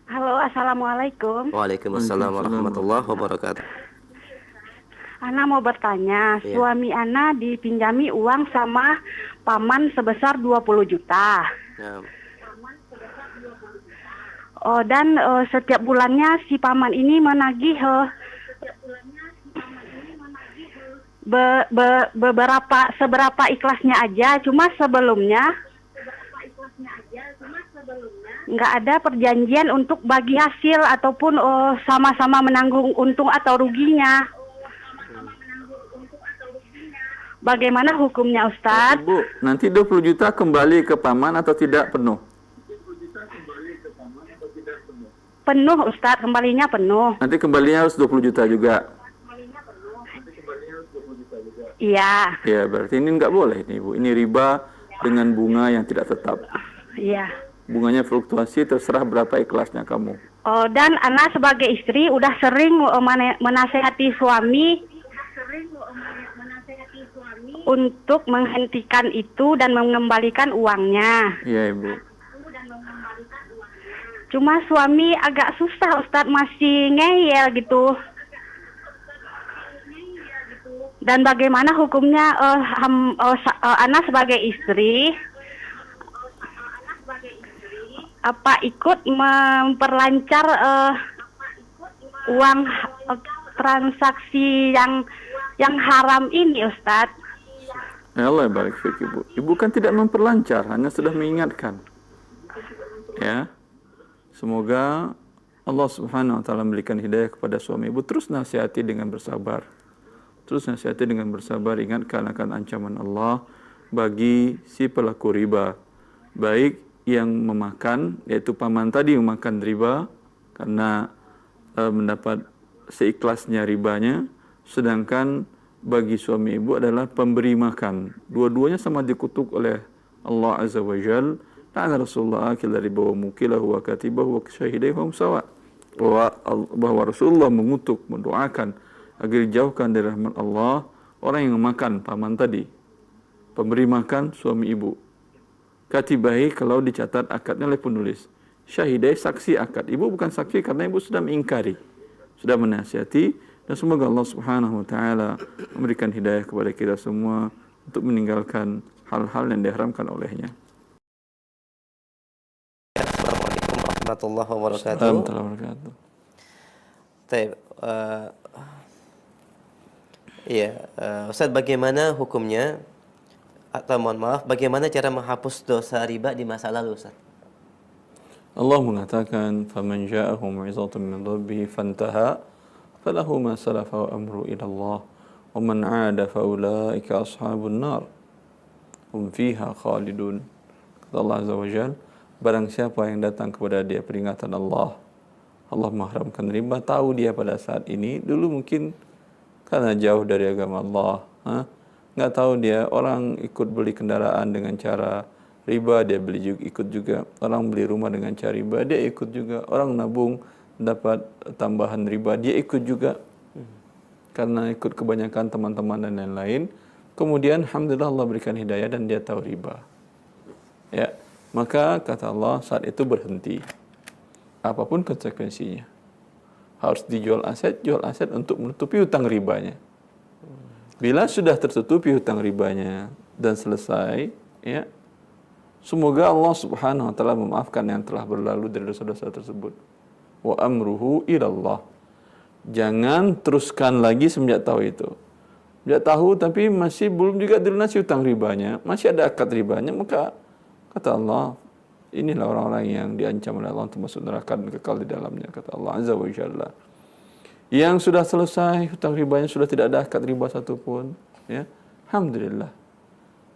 Halo, assalamualaikum. Waalaikumsalam Waalaikumsalam warahmatullahi warahmatullahi wabarakatuh. Ana mau bertanya, Iya. suami Ana dipinjami uang sama paman sebesar 20 juta. Nah, Oh, dan setiap bulannya si paman ini menagih seberapa ikhlasnya aja. Cuma sebelumnya nggak ada perjanjian untuk bagi hasil ataupun sama-sama menanggung untung atau ruginya. Bagaimana hukumnya, Ustadz? Ibu, nanti 20 juta kembali ke paman atau tidak penuh? Penuh, Ustadz, kembalinya penuh. Nanti kembalinya harus 20 juta juga. Iya, Ya, berarti ini nggak boleh nih, Bu. Ini riba dengan bunga yang tidak tetap. iya. Bunganya fluktuasi, terserah berapa ikhlasnya kamu. Oh, dan Ana sebagai istri udah sering menasehati suami untuk menghentikan itu dan mengembalikan uangnya. Iya, Ibu. Cuma suami agak susah, Ustadz, masih ngeyel gitu. Dan bagaimana hukumnya Ana sebagai istri apa ikut memperlancar uang transaksi yang haram ini, Ustadz? Allah barik fik, Ibu. Ibu kan tidak memperlancar, hanya sudah mengingatkan. Ya. Semoga Allah Subhanahu wa taala memberikan hidayah kepada suami Ibu. Terus nasihati dengan bersabar. Terus nasihati dengan bersabar, ingatkan akan ancaman Allah bagi si pelaku riba. Baik yang memakan, yaitu paman tadi memakan riba karena mendapat seikhlasnya ribanya, sedangkan bagi suami ibu adalah pemberi makan. Dua-duanya sama dikutuk oleh Allah Azza wa Jal. Ta'ala Rasulullah akila riba wa mukilahu wa katibahu wa syahidaihu sawa. Bahwa Rasulullah mengutuk, mendoakan agar dijauhkan dari rahmat Allah orang yang memakan paman tadi, pemberi makan suami ibu, katibahi kalau dicatat akadnya oleh penulis, syahidai saksi akad. Ibu bukan saksi karena ibu sudah mengingkari, sudah menasihati, dan semoga Allah Subhanahu wa taala memberikan hidayah kepada kita semua untuk meninggalkan hal-hal yang diharamkan olehnya. Assalamualaikum warahmatullahi wabarakatuh. Warahmatullahi wabarakatuh. Baik, Ustaz, bagaimana hukumnya atau mohon maaf, bagaimana cara menghapus dosa riba di masa lalu, Ustaz? Allah mengatakan, "Faman ja'ahu mau'izatun min rabbih fantaha, falahu ma salafa wa amru ila Allah, wa man 'ada fa ulaika ashabun nar, hum fiha khalidun." Kata Allah Azza wa Jalla, barang siapa yang datang kepada dia peringatan Allah, Allah mengharamkan riba, tahu dia pada saat ini, dulu mungkin karena jauh dari agama Allah, nggak tahu dia, orang ikut beli kendaraan dengan cara riba, dia beli juga, ikut juga. Orang beli rumah dengan cara riba, dia ikut juga. Orang nabung dapat tambahan riba, dia ikut juga. Karena ikut kebanyakan teman-teman dan lain-lain. Kemudian alhamdulillah Allah berikan hidayah dan dia tahu riba. Ya, maka kata Allah saat itu berhenti. Apapun konsekuensinya. Harus dijual aset, jual aset untuk menutupi hutang ribanya. Bila sudah tertutupi hutang ribanya dan selesai, ya, semoga Allah Subhanahu wa taala memaafkan yang telah berlalu dari dosa-dosa tersebut. Wa amruhu ilallah. Jangan teruskan lagi semenjak tahu itu. Semenjak tahu tapi masih belum juga dilunasi hutang ribanya, masih ada akad ribanya, maka kata Allah, inilah orang-orang yang diancam oleh Allah untuk masuk neraka dan kekal di dalamnya, kata Allah Azza wa Jalla. Yang sudah selesai hutang ribanya, sudah tidak ada akad riba satupun, ya, alhamdulillah.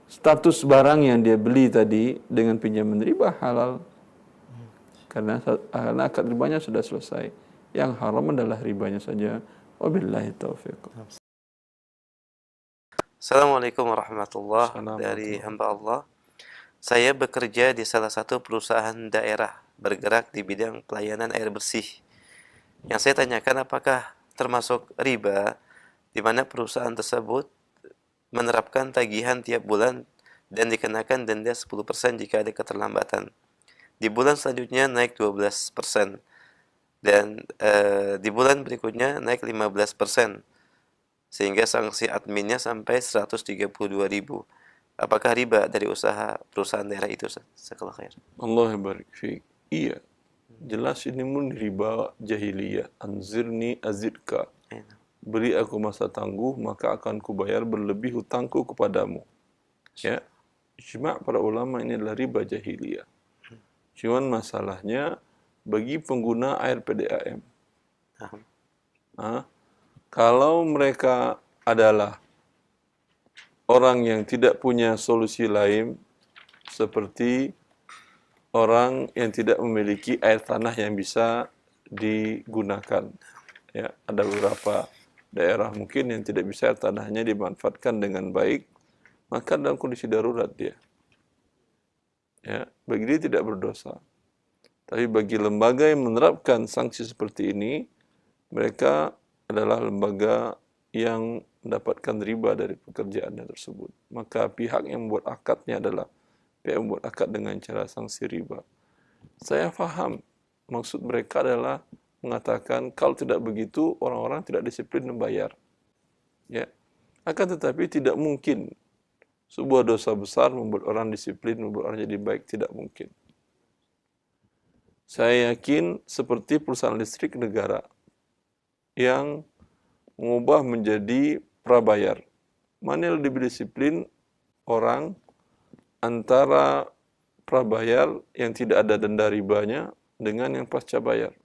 Status barang yang dia beli tadi dengan pinjaman riba halal, karena akad ribanya sudah selesai. Yang haram adalah ribanya saja. Wabillahi taufiq. Assalamualaikum warahmatullahi Assalamualaikum. Dari hamba Allah. Saya bekerja di salah satu perusahaan daerah bergerak di bidang pelayanan air bersih. Yang saya tanyakan, apakah termasuk riba di mana perusahaan tersebut menerapkan tagihan tiap bulan dan dikenakan denda 10% jika ada keterlambatan. Di bulan selanjutnya naik 12%. dan di bulan berikutnya naik 15%, sehingga sanksi adminnya sampai 132.000. Apakah riba dari usaha perusahaan daerah itu, Ustaz? Jazakallahu khair. Allah barik fiik. Iya, jelas ini pun riba jahiliyah. Anzirni azidka. Iya. Beri aku masa tangguh, maka akan kubayar berlebih hutangku kepadamu. Ya, ijma' para ulama ini adalah riba jahiliyah. Cuman masalahnya bagi pengguna air PDAM, kalau mereka adalah orang yang tidak punya solusi lain, seperti orang yang tidak memiliki air tanah yang bisa digunakan. Ya, ada beberapa daerah mungkin yang tidak bisa air tanahnya dimanfaatkan dengan baik, maka dalam kondisi darurat dia. Ya, bagi dia tidak berdosa. Tapi bagi lembaga yang menerapkan sanksi seperti ini, mereka adalah lembaga yang mendapatkan riba dari pekerjaannya tersebut. Maka pihak yang membuat akadnya adalah pihak yang membuat akad dengan cara sanksi riba. Saya faham maksud mereka adalah mengatakan kalau tidak begitu orang-orang tidak disiplin membayar. Ya. Akan tetapi tidak mungkin sebuah dosa besar membuat orang disiplin, membuat orang jadi baik, tidak mungkin. Saya yakin seperti perusahaan listrik negara yang mengubah menjadi prabayar. Mana yang lebih disiplin orang antara prabayar yang tidak ada denda ribanya dengan yang pasca bayar?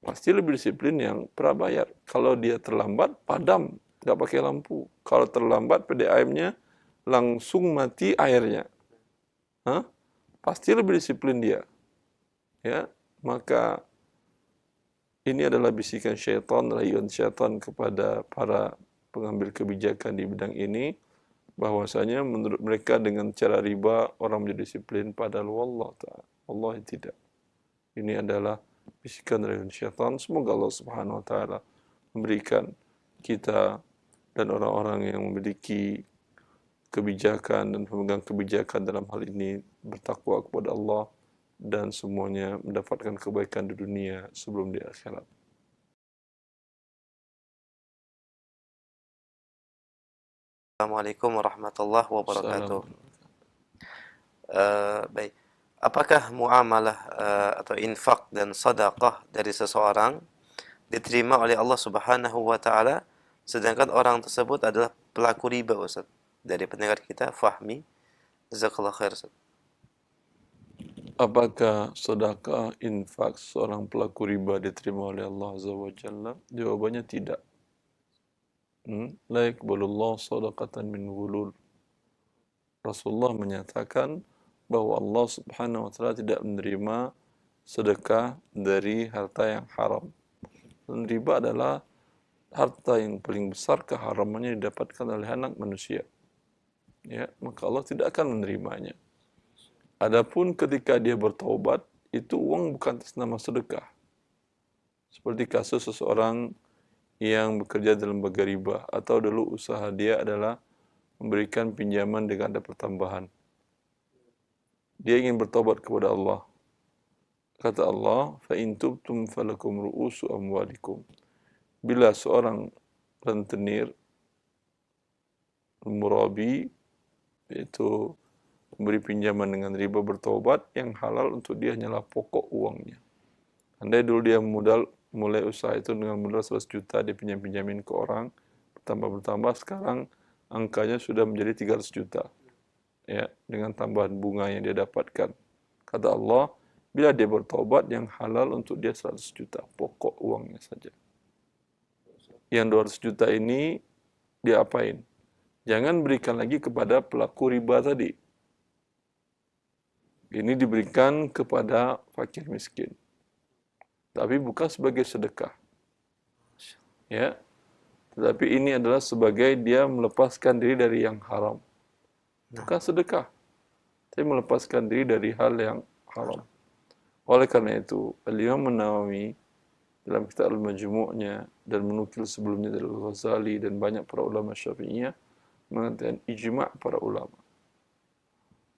Pasti lebih disiplin yang prabayar. Kalau dia terlambat, padam, nggak pakai lampu. Kalau terlambat, PDAM-nya langsung mati airnya. Pasti lebih disiplin dia. Ya, maka ini adalah bisikan syaitan, rayuan syaitan kepada para pengambil kebijakan di bidang ini, bahwasanya menurut mereka dengan cara riba orang menjadi disiplin, padahal wallah ta'ala, Allah tidak. Ini adalah bisikan rayuan syaitan. Semoga Allah Subhanahu wa taala memberikan kita dan orang-orang yang memiliki kebijakan dan pemegang kebijakan dalam hal ini bertakwa kepada Allah dan semuanya mendapatkan kebaikan di dunia sebelum di akhirat. Assalamualaikum warahmatullahi wabarakatuh. Assalamualaikum. Baik, apakah muamalah atau infak dan sedekah dari seseorang diterima oleh Allah Subhanahu wa taala sedangkan orang tersebut adalah pelaku riba, Ustaz? Dari pendengar kita Fahmi, jazakallahu khair, Ustaz. Apakah sedekah infak seorang pelaku riba diterima oleh Allah Azza wa Jalla? Jawabannya tidak. La yaqbalullahu shadaqatan min ghulul. Rasulullah menyatakan bahwa Allah Subhanahu wa taala tidak menerima sedekah dari harta yang haram. Dan riba adalah harta yang paling besar keharamannya didapatkan oleh anak manusia. Ya, maka Allah tidak akan menerimanya. Adapun ketika dia bertaubat, itu uang bukan atas nama sedekah. Seperti kasus seseorang yang bekerja dalam lembaga riba, atau dulu usaha dia adalah memberikan pinjaman dengan ada pertambahan. Dia ingin bertaubat kepada Allah. Kata Allah, فَإِن تُبْتُمْ فَلَكُمْ رُؤُوسُ أَمْوَالِكُمْ. Bila seorang rentenir, murabi, yaitu memberi pinjaman dengan riba, bertaubat, yang halal untuk dia hanyalah pokok uangnya. Andai dulu dia mulai usaha itu dengan modal 100 juta, dia pinjamin ke orang, bertambah, sekarang angkanya sudah menjadi 300 juta. Ya, dengan tambahan bunga yang dia dapatkan. Kata Allah, bila dia bertaubat, yang halal untuk dia 100 juta, pokok uangnya saja. Yang 200 juta ini dia apain? Jangan berikan lagi kepada pelaku riba tadi. Ini diberikan kepada fakir miskin. Tapi bukan sebagai sedekah. Ya. Tetapi ini adalah sebagai dia melepaskan diri dari yang haram. Bukan sedekah. Tapi melepaskan diri dari hal yang haram. Oleh karena itu, Al-Imam An-Nawawi dalam kitab Al-Majmu'-nya dan menukil sebelumnya dari Al-Ghazali dan banyak para ulama Syafi'iyah mengatakan ijma' para ulama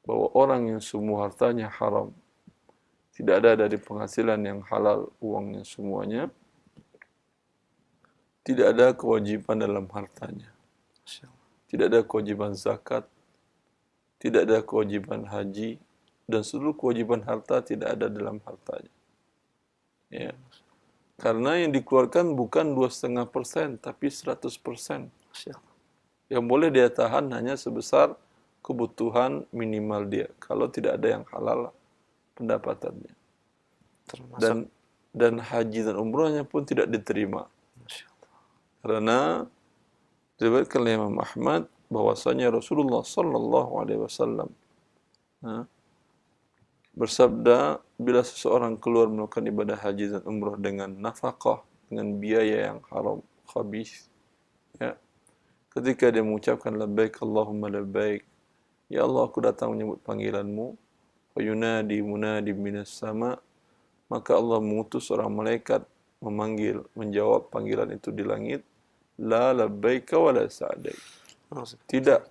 bahwa orang yang semua hartanya haram, tidak ada dari penghasilan yang halal uangnya semuanya, tidak ada kewajiban dalam hartanya, Masya Allah. tidak ada kewajiban zakat, tidak ada kewajiban haji, dan seluruh kewajiban harta tidak ada dalam hartanya. Ya. Karena yang dikeluarkan bukan 2,5%, tapi 100%. Masya Allah. Yang boleh dia tahan hanya sebesar kebutuhan minimal dia. Kalau tidak ada yang halal pendapatannya. Termasuk Dan haji dan umrahnya pun tidak diterima. Masya Allah. Karena diriwayatkan oleh Imam Ahmad bahwasanya Rasulullah sallallahu alaihi wasallam bersabda, bila seseorang keluar melakukan ibadah haji dan umrah dengan nafkah, dengan biaya yang haram, khabith, ya, ketika dia mengucapkan labbaik Allahumma labbaik, ya Allah aku datang menyebut panggilanmu, wa yunadi munadi minas sama, maka Allah mengutus seorang malaikat memanggil, menjawab panggilan itu di langit, la labbaika wa la sa'daik. Tidak,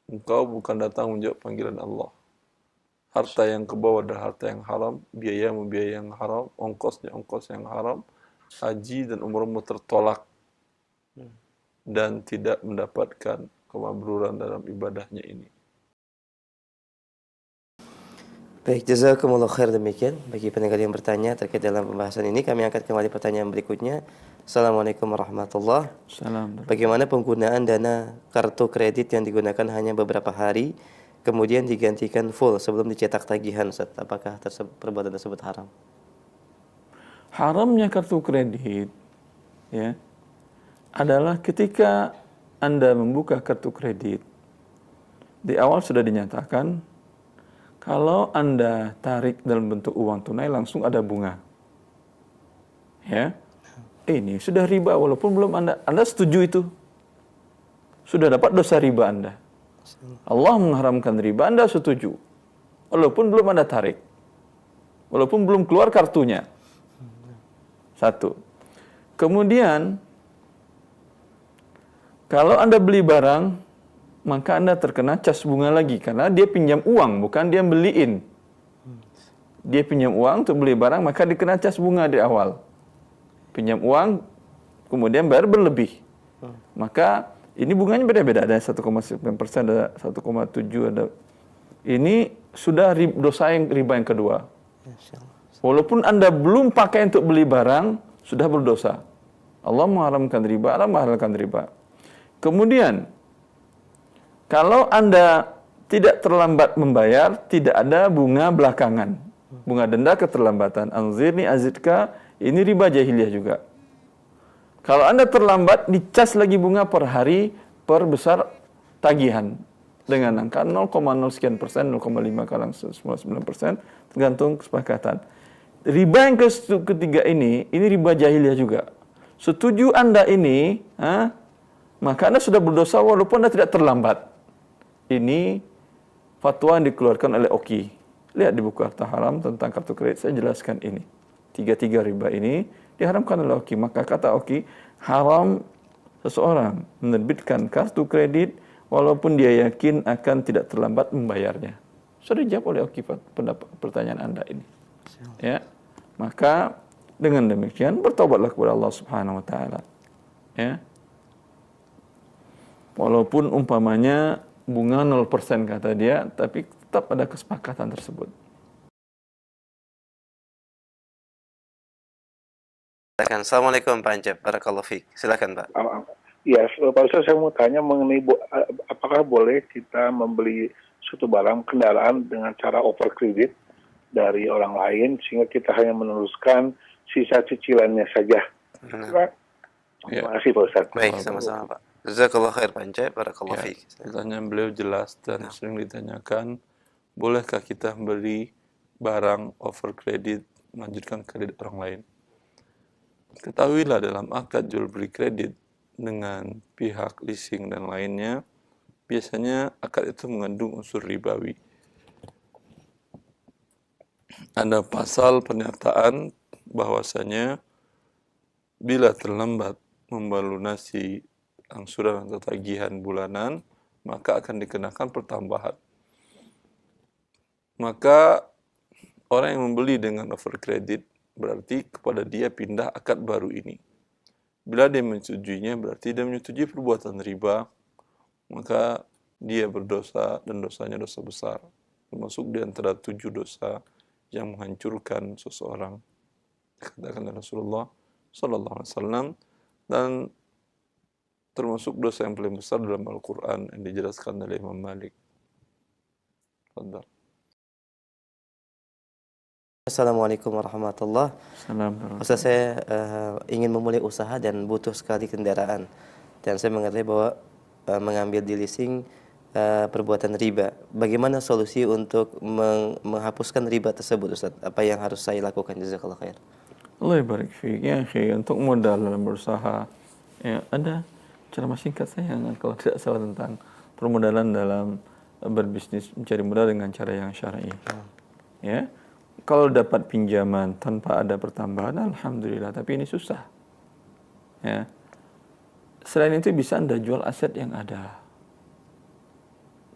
engkau bukan datang menjawab panggilan Allah. Harta yang ke bawah adalah harta yang haram, biayamu biaya yang haram, ongkosnya ongkos yang haram, haji dan umrahmu tertolak dan tidak mendapatkan kemakburan dalam ibadahnya ini. Baik, jazakumullah khair. Demikian bagi pendengar yang bertanya terkait dalam pembahasan ini. Kami angkat kembali pertanyaan berikutnya. Assalamualaikum warahmatullahi wabarakatuh. Bagaimana penggunaan dana kartu kredit yang digunakan hanya beberapa hari kemudian digantikan full sebelum dicetak tagihan, Ustaz? Apakah perbuatan tersebut haram? Haramnya kartu kredit, ya, adalah ketika Anda membuka kartu kredit, di awal sudah dinyatakan kalau Anda tarik dalam bentuk uang tunai langsung ada bunga. Ya. Ini sudah riba walaupun belum Anda setuju itu. Sudah dapat dosa riba Anda. Allah mengharamkan riba, Anda setuju. Walaupun belum Anda tarik. Walaupun belum keluar kartunya. Satu. Kemudian kalau Anda beli barang, maka Anda terkena cas bunga lagi karena dia pinjam uang, bukan dia beliin. Dia pinjam uang untuk beli barang, maka dikena cas bunga di awal. Pinjam uang, kemudian bayar berlebih. Maka ini bunganya beda-beda, ada 1,9%, ada 1,7%, ada. Ini sudah dosa yang riba yang kedua. Walaupun Anda belum pakai untuk beli barang, sudah berdosa. Allah mengharamkan riba, Allah menghalalkan riba. Kemudian, kalau Anda tidak terlambat membayar, tidak ada bunga belakangan. Bunga denda keterlambatan. Anzirni azidka, ini riba jahiliyah juga. Kalau Anda terlambat, dicas lagi bunga per hari, per besar tagihan. Dengan angka 0,0 sekian persen, 0,5 kalang 99%, tergantung kesepakatan. Riba yang ketiga ini riba jahiliyah juga. Setuju Anda ini, maka Anda sudah berdosa walaupun Anda tidak terlambat. Ini fatwa yang dikeluarkan oleh OKI. Lihat di buku Harta Haram tentang kartu kredit, saya jelaskan ini. Tiga riba ini diharamkan oleh OKI. Maka kata OKI, haram seseorang menerbitkan kartu kredit walaupun dia yakin akan tidak terlambat membayarnya. Sudah dijawab oleh OKI pertanyaan Anda ini. Ya. Maka dengan demikian bertobatlah kepada Allah Subhanahu wa taala. Ya. Walaupun umpamanya bunga 0% kata dia, tapi tetap ada kesepakatan tersebut. Assalamualaikum Pak Anjab, barakallahu fiik. Silakan Pak. Ya, Pak Ustaz, saya mau tanya mengenai apakah boleh kita membeli suatu barang kendaraan dengan cara over kredit dari orang lain sehingga kita hanya meneruskan sisa cicilannya saja. Terima kasih Pak Ustaz. Baik, sama-sama Pak. Jazakallahu khair Pak Anjab, barakallahu fiik. Pertanyaan beliau jelas dan sering ditanyakan, bolehkah kita beli barang over kredit, melanjutkan kredit orang lain? Ketahuilah dalam akad jual beli kredit dengan pihak leasing dan lainnya, biasanya akad itu mengandung unsur ribawi. Ada pasal pernyataan bahwasanya bila terlambat melunasi angsuran atau tagihan bulanan, maka akan dikenakan pertambahan. Maka orang yang membeli dengan overcredit berarti kepada dia pindah akad baru ini. Bila dia menyetujuinya berarti dia menyetujui perbuatan riba, maka dia berdosa dan dosanya dosa besar. Termasuk di antara 7 dosa yang menghancurkan seseorang. Dikatakan oleh Rasulullah sallallahu alaihi wasallam, dan termasuk dosa yang paling besar dalam Al-Quran yang dijelaskan oleh Imam Malik. Fadhal. Assalamualaikum warahmatullahi wabarakatuh. Ustaz, saya ingin memulai usaha dan butuh sekali kendaraan. Dan saya mengerti bahwa mengambil di leasing perbuatan riba. Bagaimana solusi untuk menghapuskan riba tersebut, Ustaz? Apa yang harus saya lakukan? Jazakallah khair. Allah barik fiik. Ya, untuk modal dalam berusaha, ya, ada ceramah singkat saya kalau tidak salah tentang permodalan dalam berbisnis, mencari modal dengan cara yang syar'i. Ya. Kalau dapat pinjaman tanpa ada pertambahan, alhamdulillah, tapi ini susah. Ya. Selain itu bisa Anda jual aset yang ada.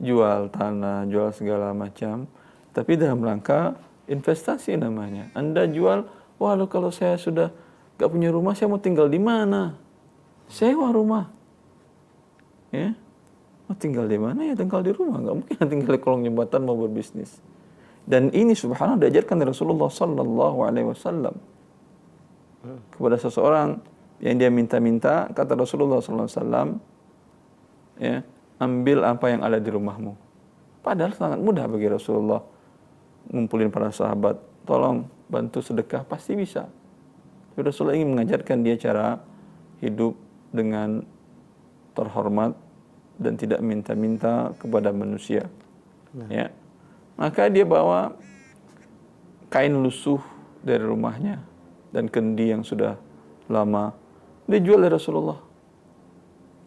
Jual tanah, jual segala macam, tapi dalam rangka investasi namanya. Anda jual, wah kalau saya sudah gak punya rumah, saya mau tinggal di mana? Sewa rumah. Ya. Mau tinggal di mana? Ya tinggal di rumah. Gak mungkin tinggal di kolong jembatan mau berbisnis. Dan ini subhanallah diajarkan dari Rasulullah sallallahu alaihi wasallam kepada seseorang yang dia minta-minta, kata Rasulullah sallallahu alaihi wasallam, ya, ambil apa yang ada di rumahmu. Padahal sangat mudah bagi Rasulullah ngumpulin para sahabat, tolong bantu sedekah, pasti bisa. Tapi Rasulullah ingin mengajarkan dia cara hidup dengan terhormat dan tidak minta-minta kepada manusia. Ya. Maka dia bawa kain lusuh dari rumahnya dan kendi yang sudah lama dijual oleh Rasulullah.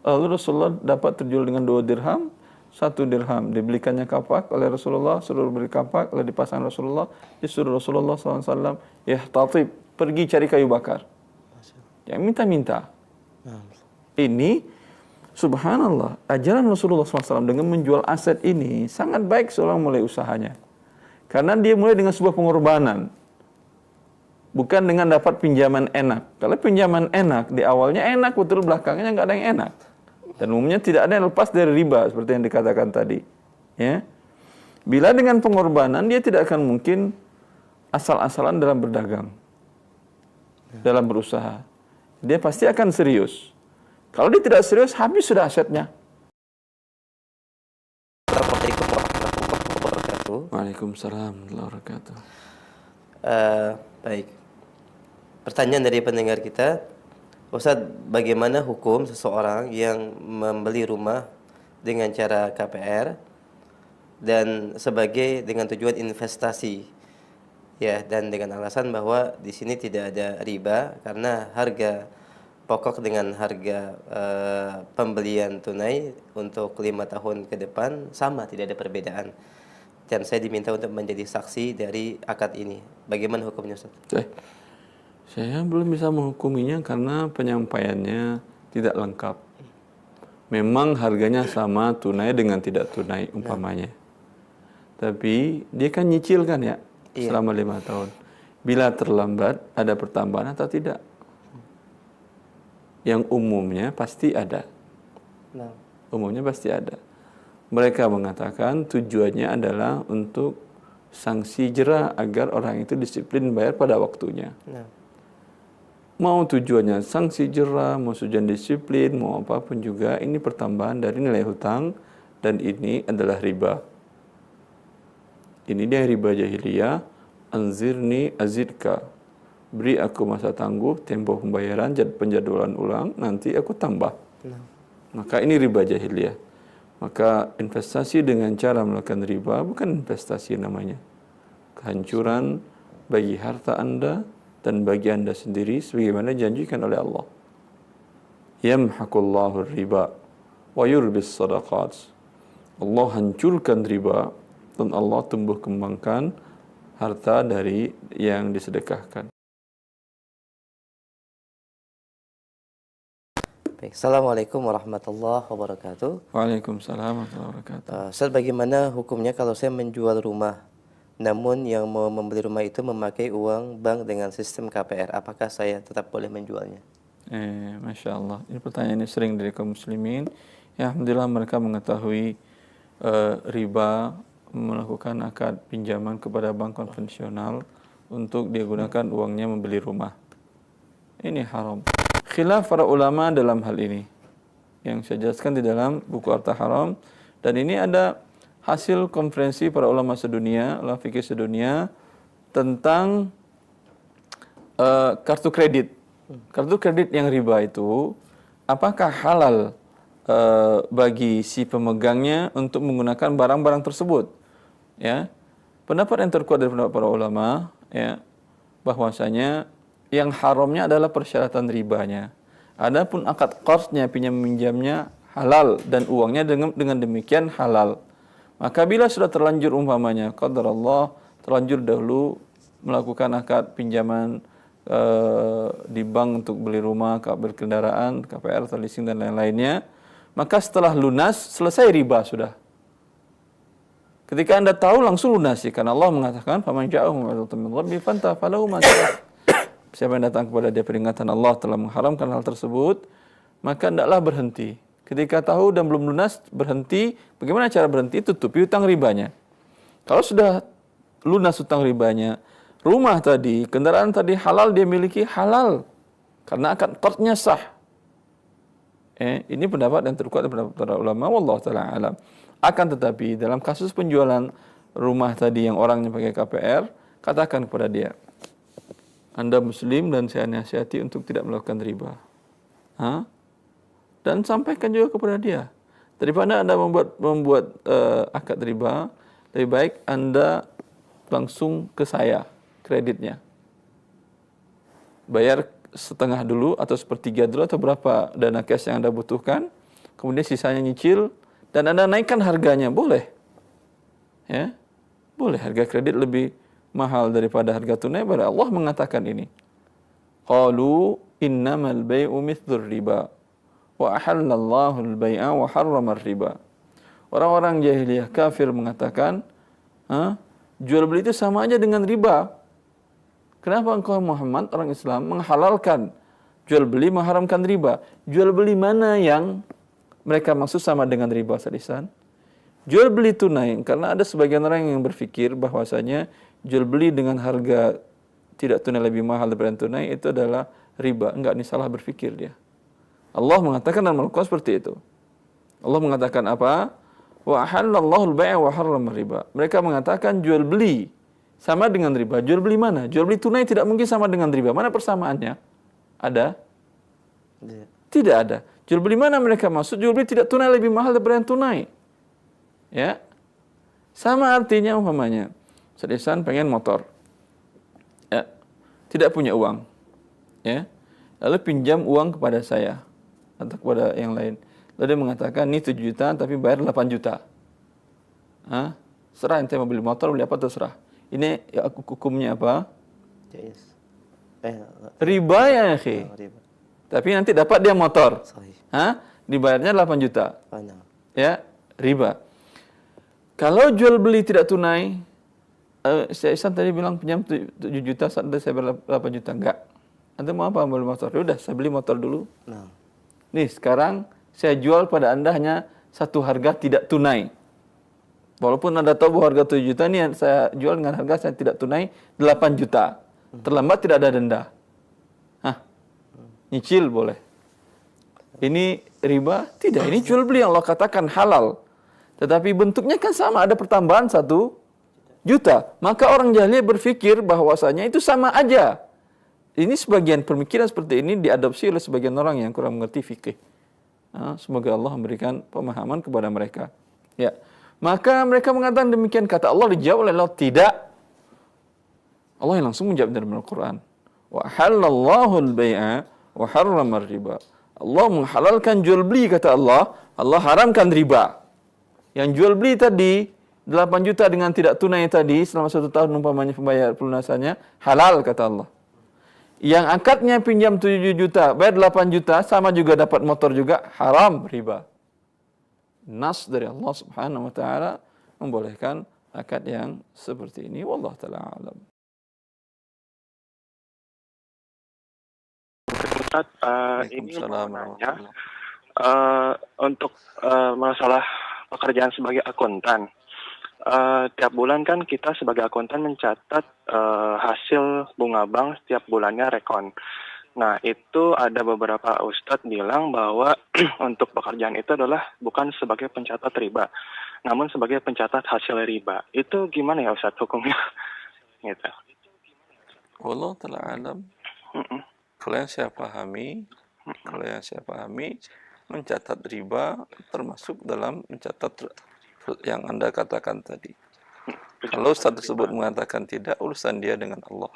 Lalu Rasulullah dapat terjual dengan 2 dirham, 1 dirham dibelikannya kapak oleh Rasulullah, suruh beli kapak, lalu dipasang Rasulullah, disuruh Rasulullah SAW, tatib, pergi cari kayu bakar. Yang minta-minta. Ini subhanallah, ajaran Rasulullah SAW dengan menjual aset ini sangat baik seorang mulai usahanya. Karena dia mulai dengan sebuah pengorbanan. Bukan dengan dapat pinjaman enak. Kalau pinjaman enak, di awalnya enak, betul belakangnya nggak ada yang enak. Dan umumnya tidak ada yang lepas dari riba, seperti yang dikatakan tadi. Ya. Bila dengan pengorbanan, dia tidak akan mungkin asal-asalan dalam berdagang. Dalam berusaha. Dia pasti akan serius. Kalau dia tidak serius, habis sudah asetnya. Assalamualaikum warahmatullahi wabarakatuh. Waalaikumsalam warahmatullahi wabarakatuh. Baik. Pertanyaan dari pendengar kita, Ustaz, bagaimana hukum seseorang yang membeli rumah dengan cara KPR dan sebagai dengan tujuan investasi, ya, dan dengan alasan bahwa di sini tidak ada riba karena harga pokok dengan harga pembelian tunai untuk 5 tahun ke depan sama, tidak ada perbedaan. Dan saya diminta untuk menjadi saksi dari akad ini. Bagaimana hukumnya, Ustaz? Saya belum bisa menghukuminya karena penyampaiannya tidak lengkap. Memang harganya sama tunai dengan tidak tunai umpamanya. Tapi dia kan nyicil kan ya, selama 5 tahun. Bila terlambat ada pertambahan atau tidak? Yang umumnya pasti ada. Umumnya pasti ada. Mereka mengatakan tujuannya adalah untuk sanksi jera agar orang itu disiplin bayar pada waktunya. Mau tujuannya sanksi jera, mau tujuan disiplin, mau apapun juga, ini pertambahan dari nilai hutang dan ini adalah riba. Ini dia riba jahiliyah, anzirni azidka. Beri aku masa tangguh, tempo pembayaran, penjadwalan ulang, nanti aku tambah. Maka ini riba jahiliyah. Maka investasi dengan cara melakukan riba bukan investasi namanya. Kehancuran bagi harta Anda dan bagi Anda sendiri sebagaimana dijanjikan oleh Allah. Yamhaqullahu riba wa yurbis sadaqat. Allah hancurkan riba dan Allah tumbuh kembangkan harta dari yang disedekahkan. Baik. Assalamualaikum warahmatullahi wabarakatuh. Waalaikumsalam warahmatullahi wabarakatuh. Ustaz, bagaimana hukumnya kalau saya menjual rumah namun yang mau membeli rumah itu memakai uang bank dengan sistem KPR, apakah saya tetap boleh menjualnya? Masya Allah. Ini pertanyaan ini sering dari kaum muslimin. Ya, alhamdulillah mereka mengetahui riba, melakukan akad pinjaman kepada bank konvensional untuk dia gunakan uangnya membeli rumah. Ini haram. Khilaf para ulama dalam hal ini, yang saya jelaskan di dalam buku Harta Haram, dan ini ada hasil konferensi para ulama sedunia, ulama fikih sedunia tentang kartu kredit. Kartu kredit yang riba itu apakah halal bagi si pemegangnya untuk menggunakan barang-barang tersebut? Ya, pendapat yang terkuat dari pendapat para ulama, ya, bahwasanya yang haramnya adalah persyaratan ribanya. Adapun akad qardnya, pinjam minjamnya halal dan uangnya dengan demikian halal. Maka bila sudah terlanjur umpamanya qadarullah terlanjur dahulu melakukan akad pinjaman di bank untuk beli rumah, beli kendaraan, KPR, leasing dan lain-lainnya, maka setelah lunas selesai riba sudah. Ketika Anda tahu langsung lunasi, karena Allah mengatakan faman ja'ahu mau'izatun min rabbih fantaha falahu ma salaf. Siapa yang datang kepada dia peringatan Allah telah mengharamkan hal tersebut, maka hendaklah berhenti. Ketika tahu dan belum lunas berhenti, bagaimana cara berhenti? Tutupi hutang ribanya. Kalau sudah lunas hutang ribanya, rumah tadi, kendaraan tadi halal dia miliki, halal. Karena akad qardnya sah. Ini pendapat yang terkuat dari para ulama, wallahu taala alam. Akan tetapi dalam kasus penjualan rumah tadi yang orangnya pakai KPR, katakan kepada dia, Anda muslim dan saya nasihati untuk tidak melakukan riba. Dan sampaikan juga kepada dia. Daripada Anda membuat akad riba, lebih baik Anda langsung ke saya kreditnya. Bayar setengah dulu atau sepertiga dulu atau berapa dana cash yang Anda butuhkan, kemudian sisanya nyicil dan Anda naikkan harganya, boleh. Ya. Boleh, harga kredit lebih mahal daripada harga tunai, pada Allah mengatakan ini. Qalu innamal bai'u mithlur riba wa ahallallahu al-bai'a wa harrama ar-riba. Orang-orang jahiliyah kafir mengatakan, jual beli itu sama aja dengan riba. Kenapa engkau Muhammad orang Islam menghalalkan jual beli, mengharamkan riba? Jual beli mana yang mereka maksud sama dengan riba, Sadisan? Jual beli tunai, karena ada sebagian orang yang berpikir bahwasanya jual beli dengan harga tidak tunai lebih mahal daripada tunai itu adalah riba. Enggak, ini salah berpikir dia. Allah mengatakan dalam Al-Quran seperti itu. Allah mengatakan apa? Wa ahallallahu al-bai'a wa harrama riba. Mereka mengatakan jual beli sama dengan riba. Jual beli mana? Jual beli tunai tidak mungkin sama dengan riba. Mana persamaannya? Ada? Tidak ada. Jual beli mana mereka maksud? Jual beli tidak tunai lebih mahal daripada yang tunai. Ya. Sama artinya umpamanya, Sadisan pengen motor. Ya. Tidak punya uang. Ya. Lalu pinjam uang kepada saya atau kepada yang lain. Lalu dia mengatakan, ini 7 juta tapi bayar 8 juta. Serah ente mau beli motor, beli apa terserah. Ini ya, hukumnya apa? Riba ya, akhi. Tapi nanti dapat dia motor. Dibayarnya 8 juta. Ya, riba. Kalau jual beli tidak tunai, saya Ihsan tadi bilang pinjam 7 juta, saat saya bayar 8 juta. Enggak. Anda mau apa? Beli motor? Udah, saya beli motor dulu. Nih, sekarang saya jual pada Anda hanya satu harga tidak tunai. Walaupun Anda tahu bahwa harga 7 juta ini saya jual dengan harga saya tidak tunai 8 juta. Terlambat tidak ada denda. Nyicil boleh. Ini riba? Tidak, ini jual beli yang Allah katakan halal. Tetapi bentuknya kan sama, ada pertambahan 1 juta. Maka orang jahiliyah berpikir bahwasanya itu sama aja. Ini sebagian pemikiran seperti ini diadopsi oleh sebagian orang yang kurang mengerti fikih. Semoga Allah memberikan pemahaman kepada mereka. Ya. Maka mereka mengatakan demikian, kata Allah, dijawab oleh Allah, tidak. Allah yang langsung menjawab dalam Al-Quran. Wa halallahu al-bai'a wa harrama ar-riba. Allah menghalalkan jual beli, kata Allah. Allah haramkan riba. Yang jual beli tadi 8 juta dengan tidak tunai tadi selama 1 tahun umpamanya pembayar pelunasannya halal, kata Allah. Yang akadnya pinjam 7 juta, bayar 8 juta, sama juga dapat motor juga, haram riba. Nas dari Allah Subhanahu wa taala membolehkan akad yang seperti ini. Wallahu taala alam. Ustaz, ini Waalaikumsalam mau nanya warahmatullahi. untuk masalah pekerjaan sebagai akuntan. Tiap bulan kan kita sebagai akuntan mencatat hasil bunga bank setiap bulannya rekon. Nah, itu ada beberapa ustadz bilang bahwa untuk pekerjaan itu adalah bukan sebagai pencatat riba, namun sebagai pencatat hasil riba. Itu gimana ya Ustadz hukumnya? Gitu. Wallahu taala alam. Mm-mm. Kalau yang saya pahami, mencatat riba termasuk dalam mencatat yang Anda katakan tadi. Kalau Ustaz tersebut mengatakan tidak, urusan dia dengan Allah.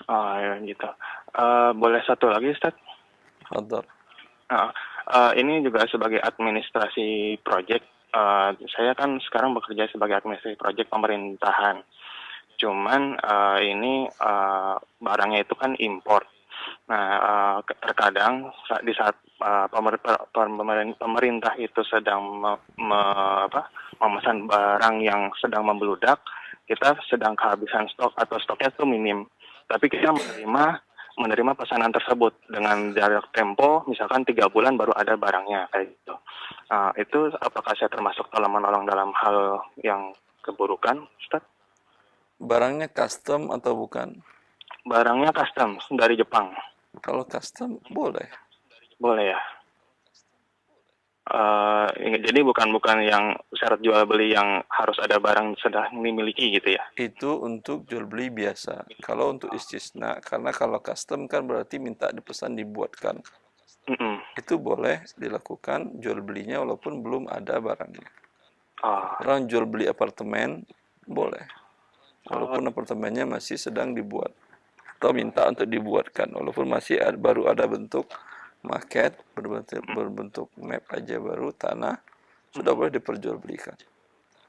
Oh ya gitu. Boleh satu lagi Ustaz? Hadar. Ini juga sebagai administrasi proyek. Saya kan sekarang bekerja sebagai administrasi proyek pemerintahan. Cuman ini barangnya itu kan import. Nah, terkadang di saat pemerintah itu sedang memesan barang yang sedang membludak, kita sedang kehabisan stok atau stoknya itu minim. Tapi kita menerima pesanan tersebut dengan jarak tempo, misalkan 3 bulan baru ada barangnya kayak gitu. Itu apakah saya termasuk menolong dalam hal yang keburukan, Ustaz? Barangnya custom atau bukan? Barangnya custom dari Jepang. Kalau custom boleh. Boleh ya. Jadi bukan yang syarat jual beli yang harus ada barang sedang dimiliki gitu ya. Itu untuk jual beli biasa. Kalau untuk istisna, karena kalau custom kan berarti minta dipesan dibuatkan. Itu boleh dilakukan jual belinya walaupun belum ada barangnya. Orang jual beli apartemen boleh, walaupun apartemennya masih sedang dibuat atau minta untuk dibuatkan, walaupun masih baru ada bentuk maket, berbentuk map aja baru tanah, sudah boleh diperjualbelikan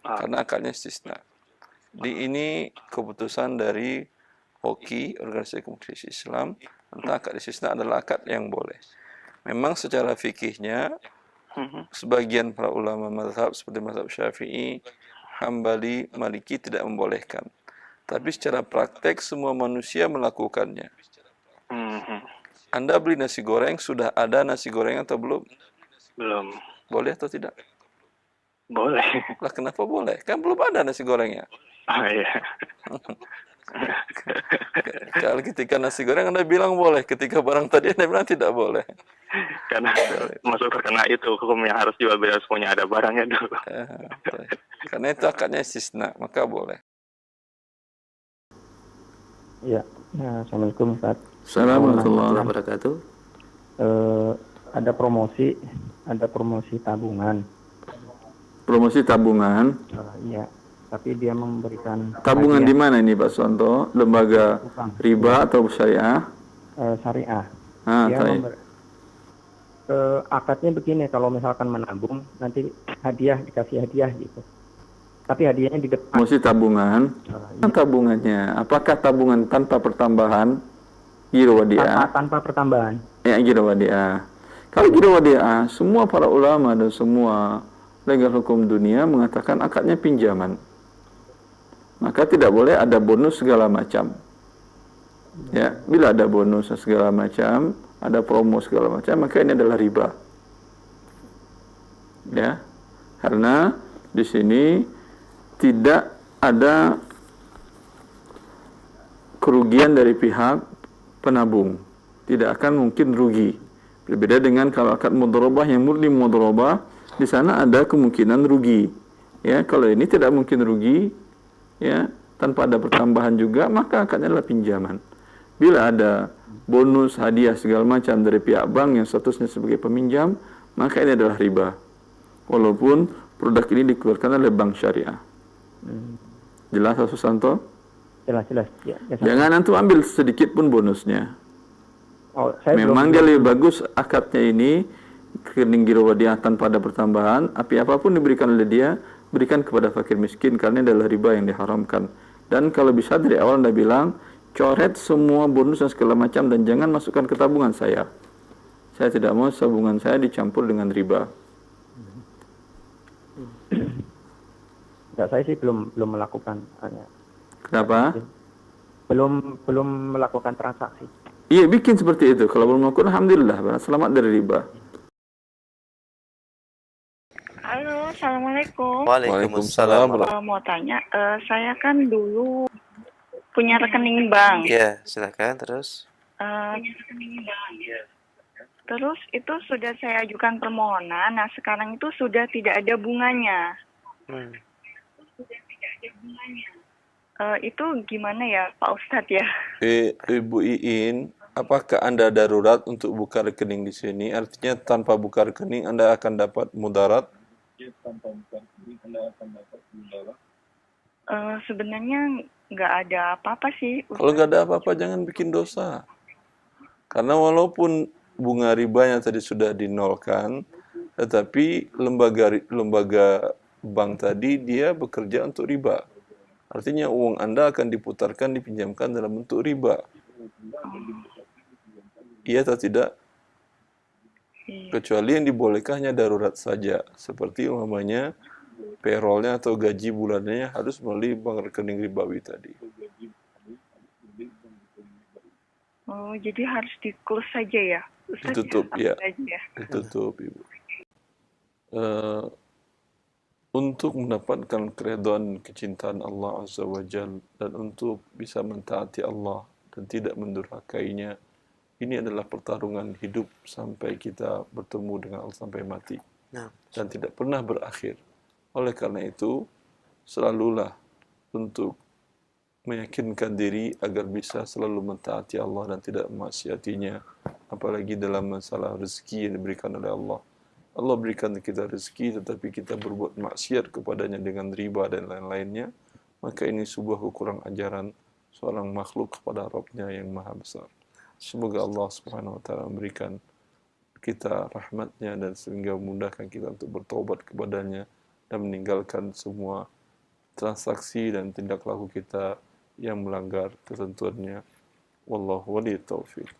karena akadnya istisna. Ini keputusan dari HOKI, Organisasi Komunitas Islam, tentang akad istisna adalah akad yang boleh. Memang secara fikihnya sebagian para ulama mazhab seperti mazhab Syafi'i, Hambali, Maliki tidak membolehkan. Tapi secara praktek semua manusia melakukannya. Anda beli nasi goreng, sudah ada nasi goreng atau belum? Belum. Boleh atau tidak? Boleh. Lah kenapa boleh? Kan belum ada nasi gorengnya. Iya. Kalau ketika nasi goreng Anda bilang boleh, ketika barang tadi Anda bilang tidak boleh. Karena masuk terkena itu hukum yang harus jual beli semuanya ada barangnya dulu. Karena itu akadnya istisna, maka boleh. Ya, Assalamualaikum Ustaz. Assalamualaikum warahmatullahi wabarakatuh. Ada promosi tabungan. Promosi tabungan. Iya, tapi dia memberikan tabungan di mana ini Pak Suwanto? Lembaga riba atau syariah? Syariah. Dia akadnya begini, kalau misalkan menabung nanti dikasih hadiah gitu. Tapi hadiahnya di depan. Promosi tabungan. Tabungannya, apakah tabungan tanpa pertambahan? Giro wadiah. Tanpa pertambahan. Ya, giro wadiah. Kalau giro wadiah, semua para ulama dan semua legal hukum dunia mengatakan akadnya pinjaman. Maka tidak boleh ada bonus segala macam. Ya, bila ada bonus segala macam, ada promo segala macam, maka ini adalah riba. Ya, karena di sini tidak ada kerugian dari pihak penabung, tidak akan mungkin rugi. Berbeda dengan kalau akad mudharabah yang murni mudharabah, di sana ada kemungkinan rugi. Ya, kalau ini tidak mungkin rugi, ya, tanpa ada pertambahan juga, maka akadnya adalah pinjaman. Bila ada bonus, hadiah segala macam dari pihak bank yang statusnya sebagai peminjam, maka ini adalah riba. Walaupun produk ini dikeluarkan oleh bank syariah. Jelas Pak Susanto? Jelas. Ya, jangan antum ambil sedikit pun bonusnya. Memang belum dia lebih bagus akadnya ini rekening giro wadiah tanpa ada pertambahan. Apapun diberikan oleh dia, berikan kepada fakir miskin karena adalah riba yang diharamkan. Dan kalau bisa dari awal Anda bilang, coret semua bonus dan segala macam dan jangan masukkan ke tabungan saya. Saya tidak mau tabungan saya dicampur dengan riba. Ya, saya sih belum melakukan, Kenapa? belum melakukan transaksi. Iya, bikin seperti itu. Kalau belum melakukan, alhamdulillah, selamat dari riba. Halo, Assalamualaikum. Waalaikumsalam. Mau tanya, saya kan dulu punya rekening bank. Ya, silakan terus. Terus itu sudah saya ajukan permohonan. Nah, sekarang itu sudah tidak ada bunganya. Itu gimana ya, Pak Ustadz ya? Ibu Iin, apakah Anda darurat untuk buka rekening di sini? Artinya tanpa buka rekening Anda akan dapat mudarat? Sebenarnya nggak ada apa-apa sih. Kalau nggak ada apa-apa, jangan bikin dosa. Karena walaupun bunga ribanya tadi sudah dinolkan, tetapi lembaga bank tadi dia bekerja untuk riba. Artinya uang Anda akan diputarkan, dipinjamkan dalam bentuk riba. Iya atau tidak? Kecuali yang dibolehkan hanya darurat saja. Seperti umpamanya payroll-nya atau gaji bulannya harus melalui bank rekening ribawi tadi. Oh, jadi harus di-close saja ya? Ustadz, Ditutup, ya. ya. Ditutup, Ibu. Untuk mendapatkan keridhaan kecintaan Allah Azza wa Jal dan untuk bisa mentaati Allah dan tidak mendurhakainya, ini adalah pertarungan hidup sampai kita bertemu dengan Allah sampai mati dan tidak pernah berakhir. Oleh karena itu, selalulah untuk meyakinkan diri agar bisa selalu mentaati Allah dan tidak memaksiatinya, apalagi dalam masalah rezeki yang diberikan oleh Allah. Allah berikan kita rezeki tetapi kita berbuat maksiat kepadanya dengan riba dan lain-lainnya, maka ini sebuah kekurangan ajaran seorang makhluk kepada Rabb-Nya yang maha besar. Semoga Allah Subhanahu wa taala memberikan kita rahmat-Nya dan sehingga memudahkan kita untuk bertobat kepadanya dan meninggalkan semua transaksi dan tindak laku kita yang melanggar ketentuannya. Wallahu waliyut taufiq.